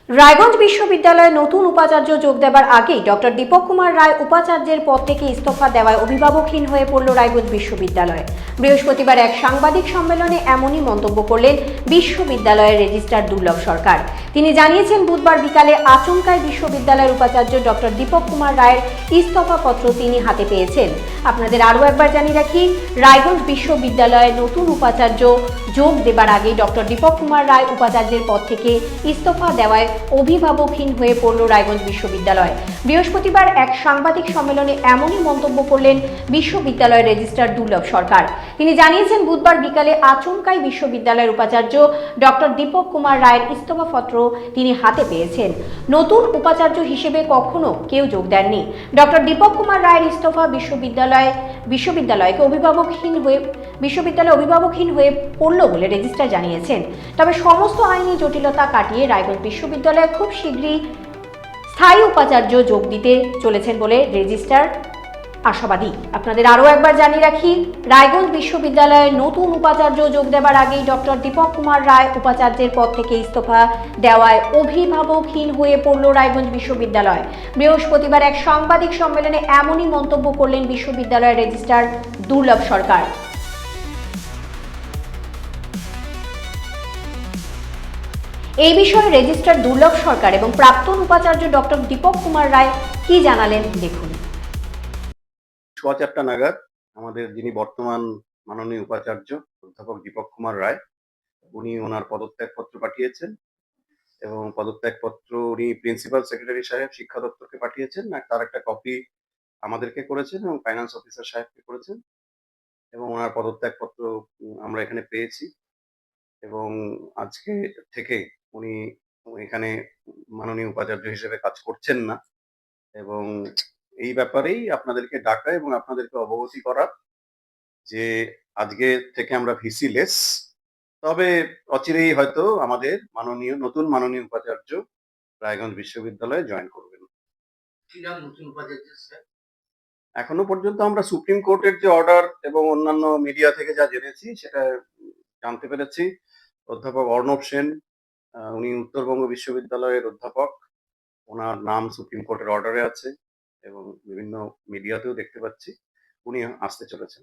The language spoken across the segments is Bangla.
রায়গঞ্জ বিশ্ববিদ্যালয়ে নতুন উপাচার্য যোগ দেবার আগেই ডক্টর দীপক কুমার রায় উপাচার্যের পদ থেকে ইস্তফা দেওয়ায় অভিভাবকহীন হয়ে পড়ল রায়গঞ্জ বিশ্ববিদ্যালয়। বৃহস্পতিবার এক সাংবাদিক সম্মেলনে এমনই মন্তব্য করলেন বিশ্ববিদ্যালয়ের রেজিস্ট্রার দুর্লভ সরকার। তিনি জানিয়েছেন, বুধবার বিকালে আচমকায় বিশ্ববিদ্যালয়ের উপাচার্য ডক্টর দীপক কুমার রায়ের ইস্তফাপত্র তিনি হাতে পেয়েছেন। আপনাদের আরও একবার জানিয়ে রাখি, রায়গঞ্জ বিশ্ববিদ্যালয়ে নতুন উপাচার্য যোগ দেবার আগেই ডক্টর দীপক কুমার রায় উপাচার্যের পদ থেকে ইস্তফা দেওয়ায় অভিভাবকহীন হয়ে পড়ল রায়গঞ্জ বিশ্ববিদ্যালয়। বৃহস্পতিবার এক সাংবাদিক সম্মেলনে এমনই মন্তব্য করলেন বিশ্ববিদ্যালয়ের রেজিস্ট্রার দুর্লভ সরকার। তিনি জানিয়েছেন, বুধবার বিকালে আচমকাই বিশ্ববিদ্যালয়ের উপাচার্য ডক্টর দীপক কুমার রায়ের ইস্তফাপত্র তিনি হাতে পেয়েছেন। নতুন উপাচার্য হিসেবে কখনো কেউ যোগ দেননি। ডক্টর দীপক কুমার রায়ের ইস্তফা বিশ্ববিদ্যালয়কে অভিভাবকহীন হয়ে পড়ল বলে রেজিস্ট্রার জানিয়েছেন। তবে সমস্ত আইনি জটিলতা কাটিয়ে রায়গঞ্জ বিশ্ববিদ্যালয়ে খুব শীঘ্রই স্থায়ী উপাচার্য যোগ দিতে চলেছেন বলে রেজিস্ট্রার আশাবাদী। আপনাদের আরও একবার জানিয়ে রাখি, রায়গঞ্জ বিশ্ববিদ্যালয়ে নতুন উপাচার্য যোগ দেবার আগেই ডক্টর দীপক কুমার রায় উপাচার্যের পদ থেকে ইস্তফা দেওয়ায় অভিভাবকহীন হয়ে পড়ল রায়গঞ্জ বিশ্ববিদ্যালয়। বৃহস্পতিবার এক সাংবাদিক সম্মেলনে এমনই মন্তব্য করলেন বিশ্ববিদ্যালয়ের রেজিস্ট্রার দুর্লভ সরকার। এই বিষয়ে রেজিস্ট্রার দুর্লভ সরকার এবং প্রাক্তন উপাচার্য ডক্টর দীপক কুমার রায় কি জানালেন দেখুন। 4:15 নাগাদ আমাদের যিনি বর্তমান মাননীয় উপাচার্য অধ্যাপক দীপক কুমার রায়, উনি ওনার পদত্যাগপত্র পাঠিয়েছেন এবং পদত্যাগপত্র উনি প্রিন্সিপাল সেক্রেটারি সাহেব শিক্ষা দপ্তরকে পাঠিয়েছেন, তার একটা কপি আমাদেরকে করেছেন এবং ফাইন্যান্স অফিসার সাহেবকে করেছেন এবং ওনার পদত্যাগপত্র আমরা এখানে পেয়েছি এবং আজকে থেকে উনি এখানে মাননীয় উপাচার্য হিসেবে কাজ করছেন না এবং এই ব্যাপারেই আপনাদেরকে ডাকা এবং আপনাদেরকে অবগতি করা যে আজকে থেকে আমরা ভিসি লেস, তবে অচিরেই হয়তো আমাদের নতুন মাননীয় উপাচার্য রায়গঞ্জ বিশ্ববিদ্যালয়ে জয়েন করবেন। এখনো পর্যন্ত আমরা সুপ্রিম কোর্টের যে অর্ডার এবং অন্যান্য মিডিয়া থেকে যা জেনেছি সেটা জানতে পেরেছি, অধ্যাপক অর্ণব সেন, উনি উত্তরবঙ্গ বিশ্ববিদ্যালয়ের অধ্যাপক, ওনার নাম সুপ্রিম কোর্টের অর্ডারে আছে এবং বিভিন্ন মিডিয়াতেও দেখতে পাচ্ছি উনি আসতে চলেছেন।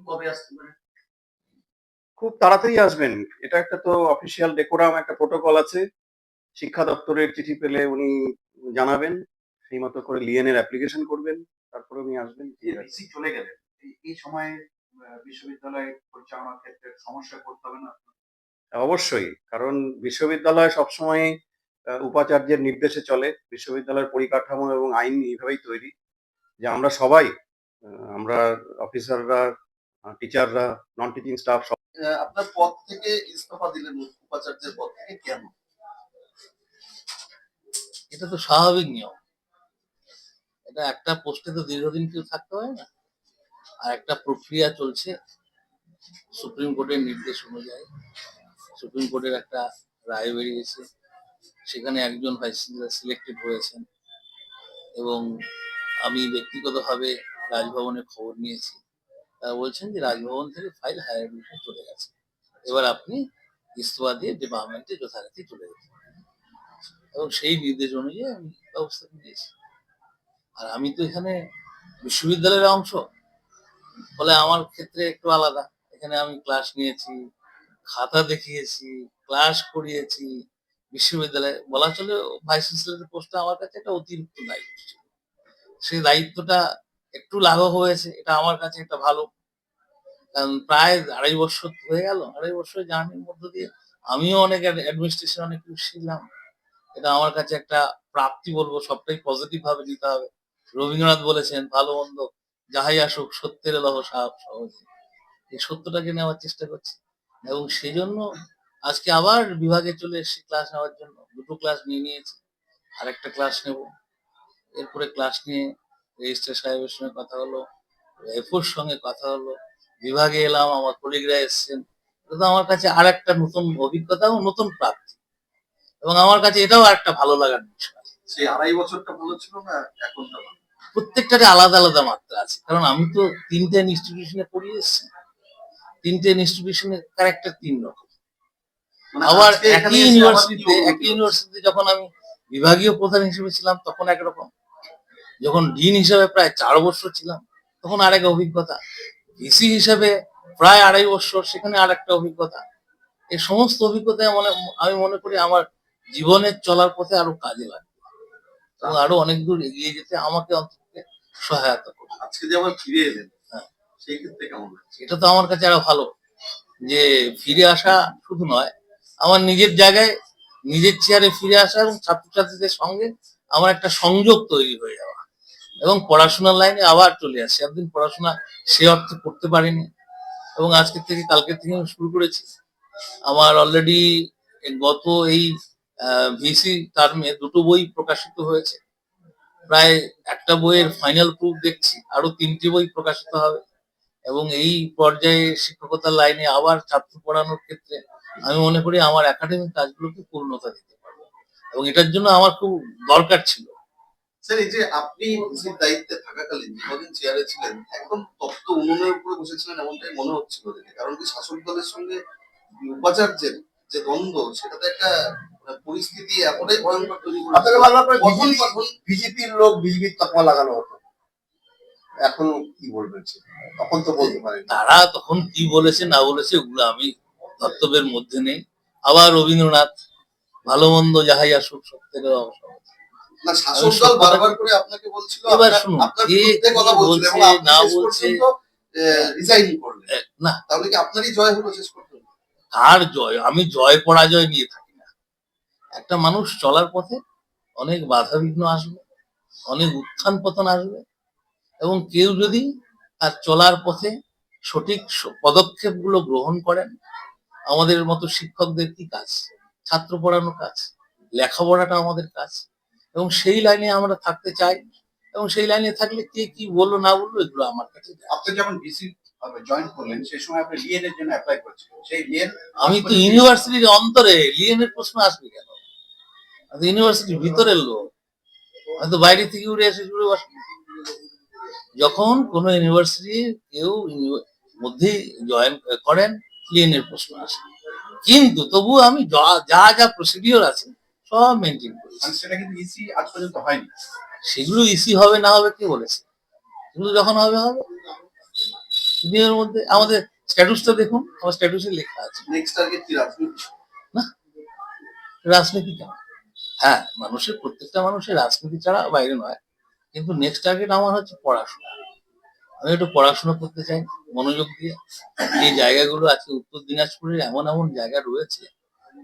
কবে আসতে পারে? খুব তাড়াতাড়ি আসবেন, এটা একটা তো অফিসিয়াল ডেকোরাম, একটা প্রোটোকল আছে। শিক্ষা দপ্তরের চিঠি পেলে উনি জানাবেন, সেই মতো করে লিয়েনের অ্যাপ্লিকেশন করবেন, তারপরে উনি আসবেন। ভিসি চলে গেলেন, এই সময়ে বিশ্ববিদ্যালয় পরিচালনার ক্ষেত্রে সমস্যায় পড়তে হবে না? অবশ্যই, কারণ বিশ্ববিদ্যালয় সবসময় উপাচার্যের নির্দেশে চলে। বিশ্ববিদ্যালয়ের পরিকাঠামো এবং আইন এইভাবেই তৈরি যে আমরা সবাই, আমরা অফিসাররা, টিচাররা, নন টিচিং স্টাফ সব। আপনার পদ থেকে ইস্তফা দিলেন উপাচার্যের পদ থেকে, কেন? এটা তো স্বাভাবিক নিয়ম। এটা একটা পোস্টে তো দীর্ঘদিন কেউ থাকতে হয় না, আর একটা প্রক্রিয়া চলছে সুপ্রিম কোর্টের নির্দেশ অনুযায়ী। সুপ্রিম কোর্টের একটা রায় বেরিয়েছে, সেখানে একজন ভাইস চ্যান্সেলর সিলেক্টেড হয়েছেন এবং আমি ব্যক্তিগতভাবে রাজভবনে খবর নিয়েছি। তারা বলছেন যে রাজভবন থেকে ফাইল হায়ার এডুকেশন চলে গেছে, এবার আপনি ইস্তফা দিয়ে ডিপার্টমেন্টে যথারীতি চলে গেছেন এবং সেই নির্দেশ অনুযায়ী আমি ব্যবস্থা নিয়েছি। আর আমি তো এখানে বিশ্ববিদ্যালয়ের অংশ, ফলে আমার ক্ষেত্রে একটু আলাদা। এখানে আমি ক্লাস নিয়েছি, খাতা দেখিয়েছি, ক্লাস করিয়েছি। বিশ্ববিদ্যালয়ে বলা চলে ভাইস চ্যান্সেলরের পোস্টটা আমার কাছে একটা অতিরিক্ত দায়িত্ব ছিল। সেই দায়িত্বটা একটু লাঘব হয়েছে, এটা আমার কাছে একটা ভালো। কারণ প্রায় 2.5 বছর হয়ে গেল, 2.5 বছরের জার্নির মধ্য দিয়ে আমিও অনেক অ্যাডমিনিস্ট্রেশন অনেক কিছু শিখলাম। এটা আমার কাছে একটা প্রাপ্তি বলবো, সবটাই পজিটিভ ভাবে নিতে হবে। রবীন্দ্রনাথ বলেছেন, ভালো মন্দ যাহাই আসুক সত্যের লহ সহজে। এই সত্যটাকে নেওয়ার চেষ্টা করছি এবং সেই জন্য আজকে আবার বিভাগে চলে এসেছি ক্লাস নেওয়ার জন্য। 2টো ক্লাস নিয়েছি, আর একটা ক্লাস নেব। এরপরে ক্লাস নিয়ে রেজিস্ট্রার সাহেবের সঙ্গে কথা হলো, এফওর সঙ্গে কথা হলো, বিভাগে এলাম, আমার কলিগরা এসছেন। এটা তো আমার কাছে আর একটা নতুন অভিজ্ঞতা ও নতুন প্রাপ্তি এবং আমার কাছে এটাও একটা ভালো লাগার বিষয়। সেই 2.5 বছরটা ভালো ছিল না এখনটা ভালো? প্রত্যেকটারে আলাদা আলাদা মাত্রা আছে, কারণ আমি তো 3টে ইনস্টিটিউশনে পড়িয়ে এসেছি। 3টে ইনস্টিটিউশনের ক্যারেক্টার 3 রকম। মানে আবার আজকে এখানে একই এসে ইউনিভার্সিটিতে আবার কি যখন আমি বিভাগীয় প্রধান হিসেবে ছিলাম তখন একরকম, যখন ডিন হিসেবে প্রায় 4 বছর ছিলাম তখন আরেক অভিজ্ঞতা, ভিসি হিসেবে প্রায় 2.5 বছর, সেখানে আরেকটা অভিজ্ঞতা। এই সমস্ত অভিজ্ঞতা আমি মনে করি আমার জীবনের চলার পথে আরো কাজে লাগবে এবং আরো অনেক দূর এগিয়ে যেতে আমাকে অন্তত সহায়তা করবে। আজকে যে আবার ফিরে এলেন, হ্যাঁ, সেই ক্ষেত্রে কেমন লাগছে? এটা তো আমার কাছে আরো ভালো যে ফিরে আসা শুধু নয়, আমার নিজের জায়গায় নিজের চেয়ারে ফিরে আসা এবং ছাত্রছাত্রীদের সঙ্গে আমার একটা সংযোগ তৈরি হয়ে যাওয়া এবং পড়াশোনার লাইনে আবার চলে আসছে। একদিন পড়াশোনা সে অর্থে করতে পারিনি এবং আজকের থেকে কালকের থেকে আমি শুরু করেছি। আমার অলরেডি গত এই ভিসি টার্মে 2টো বই প্রকাশিত হয়েছে, প্রায় একটা বইয়ের ফাইনাল প্রুফ দেখছি, আরো 3টে বই প্রকাশিত হবে এবং এই পর্যায়ে শিক্ষকতার লাইনে আবার ছাত্র পড়ানোর ক্ষেত্রে আমি মনে করি আমার একাডেমিক কাজগুলোকে পূর্ণতা দিতে পারবো এবং এটার জন্য আমার খুব দরকার ছিল। স্যার, এই যে আপনি ভিসির দায়িত্বে থাকাকালীন যতদিন চেয়ারে ছিলেন, একদম তত্ত্ব উন্নয়নের উপরে বসেছিলেন এমনটাই মনে হচ্ছিল দেখে। কারণ কি শাসক দলের সঙ্গে উপাচার্যের যে দ্বন্দ্ব, সেটাতে একটা পরিস্থিতি এতটাই ভয়ঙ্কর তৈরি আপনাকে করেছে। বারবার করে কখন কখন বিজেপির লোক বিজেপির তকমা লাগানো হতো, এখন কি বলবেন তখন তো বলতে পারেন। তারা তখন কি বলেছে না বলেছে ওগুলো আমি ধর্তব্যের মধ্যে নেই। আবার রবীন্দ্রনাথ, ভালো মন্দ যাহাই আসুক সত্যের অবসান। না, শাসক দল বারবার করে আপনাকে বলছিল, এবার শুনুন, আপনার কে বিরুদ্ধে কথা কি বলছিল এবং বলছে আপনি না শেষ বলছে, পর্যন্ত রিজাইন করলেন। না তাহলে কি আপনারই জয় হলো শেষ পর্যন্ত? কার জয়? আমি জয় পরাজয় নিয়ে থাকি না। একটা মানুষ চলার পথে অনেক বাধা বিঘ্ন আসবে, অনেক উত্থান পতন আসবে এবং কেউ যদি তার চলার পথে সঠিক পদক্ষেপগুলো গ্রহণ করেন, আমাদের মতো শিক্ষকদের কি কাজ? ছাত্র পড়ানো কাজ, লেখাপড়াটা আমাদের কাজ এবং সেই লাইনে আমরা থাকতে চাই এবং সেই লাইনে থাকলে কে কি বললো না বললো এগুলো আমার কাছে যায় না। আপনি যখন ভিসি জয়েন করলেন সেই সময় আপনি লিএন এর জন্য অ্যাপ্লাই করেছিলেন, সেই লিএন আমি তো ইউনিভার্সিটির অন্তরে, লিএনের প্রশ্ন আসবে কেন? আমি ইউনিভার্সিটির ভিতরের লোক, আমি তো বাইরে থেকে উড়ে এসে জুড়ে বসি। যখন কোন ইউনিভার্সিটি কেউ মধ্যে জয়েন করেন, লিএনের প্রশ্ন আসে, কিন্তু তবু আমি যা যা প্রসিডিওর আছে সব মেনটেন করি। সেটা কিন্তু ইসি আজ পর্যন্ত হয়নি। সেগুলো ইসি হবে না হবে কে বলেছে? সেগুলো যখন হবে হবে। এর মধ্যে আমাদের স্ট্যাটাসটা দেখুন, আমার স্ট্যাটাসে লেখা আছে। নেক্সট টার্গেট কি রাজনীতি? না, রাজনীতি কেন? হ্যাঁ, প্রত্যেকটা মানুষের রাজনীতি ছাড়া বাইরে নয়, কিন্তু নেক্সট টার্গেট আমার হচ্ছে পড়াশোনা। আমি একটু পড়াশোনা করতে চাই মনোযোগ দিয়ে। যে জায়গাগুলো আজকে উত্তর দিনাজপুরের এমন এমন জায়গা রয়েছে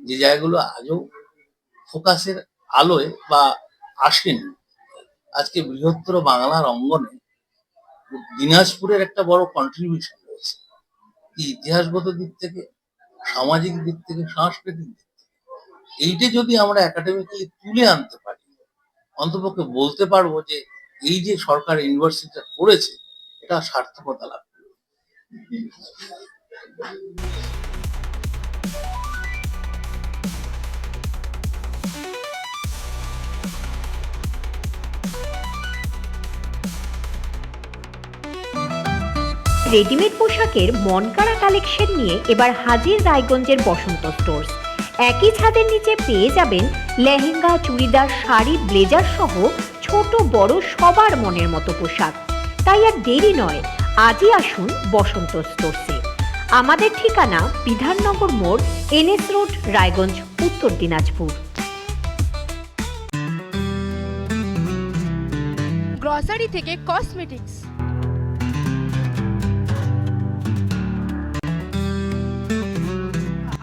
যে জায়গাগুলো আজও ফোকাসের আলোয় বা আসেনি, আজকে বৃহত্তর বাংলার অঙ্গনে দিনাজপুরের একটা বড় কন্ট্রিবিউশন রয়েছে, ইতিহাসগত দিক থেকে, সামাজিক দিক থেকে, সাংস্কৃতিক দিক থেকে। এইটা যদি আমরা একাডেমিক্যালি তুলে আনতে পারি, অন্তপক্ষে বলতে পারবো যে এই যে সরকার ইউনিভার্সিটিটা করেছে এটা সার্থকতা লাভ করবে। রেডিমেড পোশাকের মনকাড়া কালেকশন নিয়ে এবার হাজির রায়গঞ্জের বসন্ত স্টোর্স। একই ছাদের নিচে পেয়ে যাবেন লেহেঙ্গা, চুড়িদার, শাড়ি, ব্লেজার সহ ছোট বড় সবার মনের মতো পোশাক। তাই আর দেরি নয়, আজই আসুন বসন্ত স্টোর্সে। আমাদের ঠিকানা বিধাননগর মোড়, এনএস রোড, রায়গঞ্জ, উত্তর দিনাজপুর। গ্রসারি থেকে কসমেটিক্স,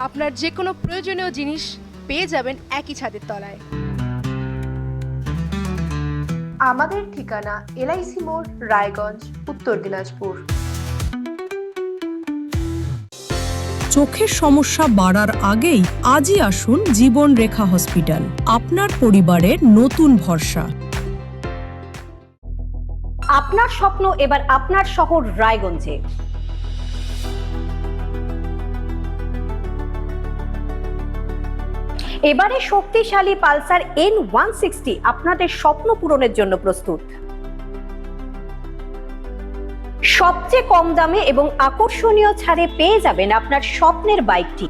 আপনার যে কোনো প্রয়োজনীয় জিনিস পেয়ে যাবেন একই ছাদের তলায়। আমাদের ঠিকানা এলআইসি মোড়, রায়গঞ্জ, উত্তর দিনাজপুর। চোখের সমস্যা বাড়ার আগেই আজই আসুন জীবন রেখা হসপিটাল, আপনার পরিবারের নতুন ভরসা। আপনার স্বপ্ন এবার আপনার শহর রায়গঞ্জে। এবারে শক্তিশালী পালসার N160 আপনাদের স্বপ্ন পূরণের জন্য প্রস্তুত। সবচেয়ে কম দামে এবং আকর্ষণীয় ছাড়ে পেয়ে যাবেন আপনার স্বপ্নের বাইকটি।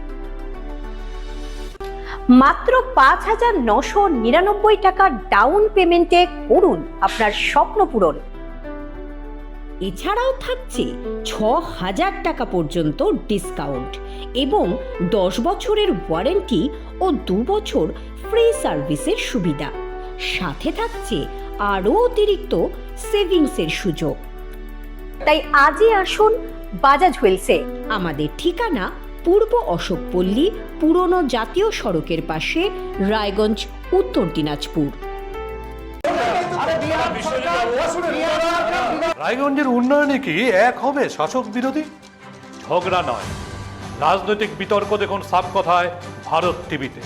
মাত্র 5,999 টাকা ডাউন পেমেন্টে করুন আপনার স্বপ্ন পূরণ। এছাড়াও থাকছে 6,000 টাকা পর্যন্ত ডিসকাউন্ট এবং 10 বছরের ওয়ারেন্টি ও 2 বছর ফ্রি সার্ভিসের সুবিধা। সাথে থাকছে আরও অতিরিক্ত সেভিংসের সুযোগ। তাই আজই আসুন বাজাজ হুইলসে। আমাদের ঠিকানা পূর্ব অশোকপল্লী, পুরনো জাতীয় সড়কের পাশে, রায়গঞ্জ, উত্তর দিনাজপুর। রায়গঞ্জের উন্নয়নে কি এক হবে শাসক বিরোধী? ঝগড়া নয়, রাজনৈতিক বিতর্ক দেখুন সাপ কথায় ভারত টিভিতে।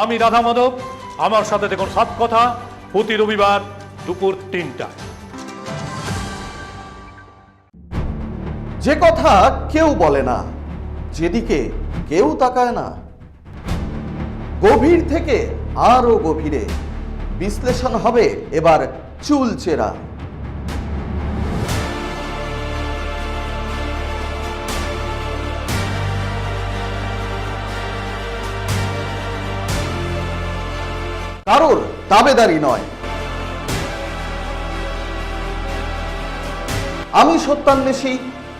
আমি রাধা মাধব, আমার সাথে দেখুন সাপ কথা প্রতি রবিবার দুপুর 3টায়। যে কথা কেউ বলে না, যেদিকে কেউ তাকায় না, গভীর থেকে আরো গভীরে বিশ্লেষণ হবে এবার চুলচেরা। কারোর দাবেদারি নয়। আমি সত্যান্বেষী,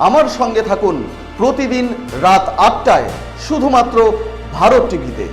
আমার সঙ্গে থাকুন প্রতিদিন রাত 8টায় শুধুমাত্র ভারত টিভিতে।